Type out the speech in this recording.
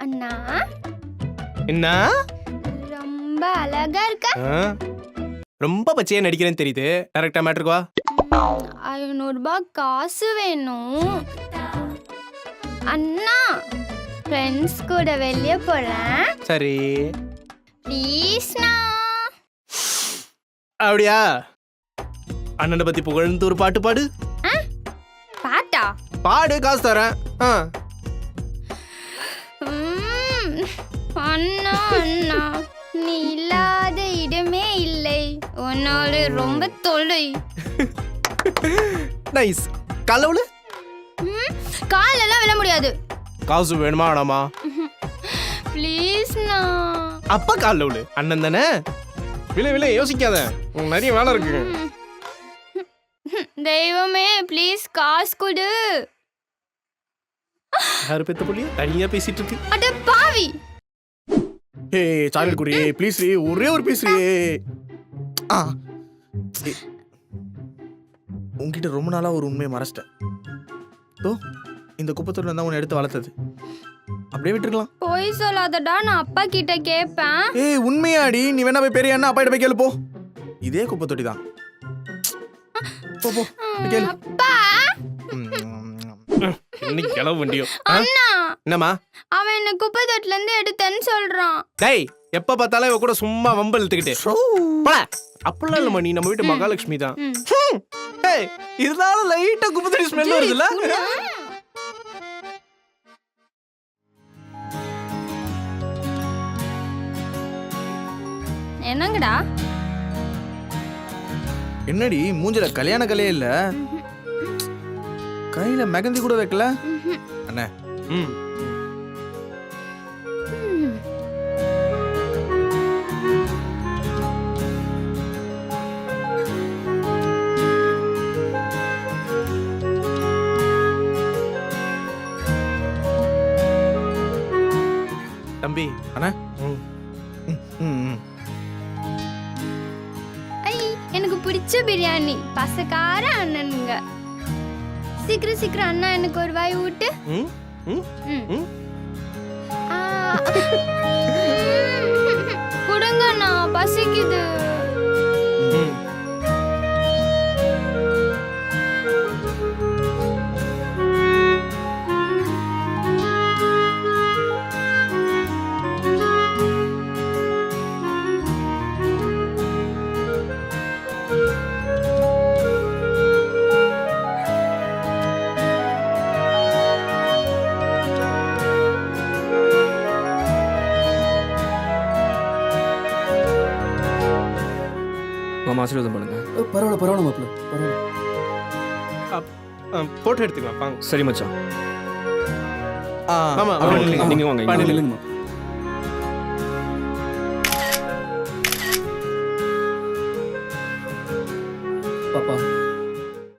அண்ணா என்ன ரொம்ப அழகா இருக்க. ரொம்ப பச்சையா நடிக்கிறேன்னு தெரியுது. கரெக்டா மேட்ருக்கு வா. 500 ரூபாய் காசு வேணும் அண்ணா. ஃப்ரெண்ட்ஸ் கூட வெளியே போறேன். சரி ப்ளீஸ்ண்ணா. அப்படியா? அண்ணனை பத்தி புகழ்ந்து ஒரு பாட்டு பாடு. பாட்டா? பாடு, காசு தரேன். அண்ணா அண்ணா, நீ இல்லாத இடமே இல்லை, உன்னால ரொம்ப தொலை. நைஸ். காலவுல காலெல்லாம் விழ முடியாது. காசு வேணுமா வேணாமா? ப்ளீஸ்ண்ணா. அப்பா காலவுல அண்ணன் தானே. விலை விலை யோசிக்காத, உனக்கு நிறைய வேலை இருக்கு. தெய்வமே ப்ளீஸ் காசு கொடு. யாரு பெத்த புள்ளிய தனியா பேசிட்டு இருக்கு. அட பாவி. ஏய் சாக்லேட் குடி ப்ளீஸ். ஒரே ஒரு பீஸ். உன்கிட்ட ரொம்ப நாளா ஒரு உண்மையை மறைச்சிட்டேன். இந்த குப்பத்தூர்ல இருந்தா உன்னை எடுத்து வளர்த்தது. அப்படியே விட்டுருக்கலாம். போய் சொல்லாதடா, நான் அப்பா கிட்ட கேட்பேன். ஏய் உண்மையாடி, நீ வேணா போய் பெரிய அண்ணா அப்பா கிட்ட போய் கேளு போ. இதே குப்பை தொட்டி தான். போ போ கேளு. அப்பா இன்னைக்கு கிளவு வண்டியோ. அண்ணா என்னம்மா? அவன் என்ன குப்பை தொட்டில இருந்து எடுத்தேன்னு சொல்றான். டேய் எப்ப பார்த்தாலும் இவ கூட சும்மா வம்பு இழுத்துக்கிட்டே. அப்படிலாம் இல்லம்மா, நீ நம்ம வீட்டு மகாலட்சுமி தான். ஏய் இருந்தாலும் லைட்டா குப்பை தொட்டி ஸ்மெல் வருதுல்ல? என்னங்கடா? என்னடி மூஞ்சில கல்யாண கலையே இல்ல, கையில மெகந்தி கூட வைக்கல அண்ணே. தம்பி அண்ணா. எனக்கு பிடிச்ச பிரியாணி, பசக்கார அண்ணனுங்க. சீக்கிரம் சீக்கிரம் அண்ணா எனக்கு ஒரு வாய் ஊட்டு. கொடுங்க அண்ணா, பசிக்குது. மாமா ஆசீர்வாதம் பண்ணுங்க. பரவாயில்ல பரவாயில்ல மாப்பிள்ள, பரவாயில்ல. போட்டோ எடுத்துக்கலாம் வாங்க. சரி மச்சான். ஆமா நீங்க வாங்க. இல்லைங்க பாப்பா.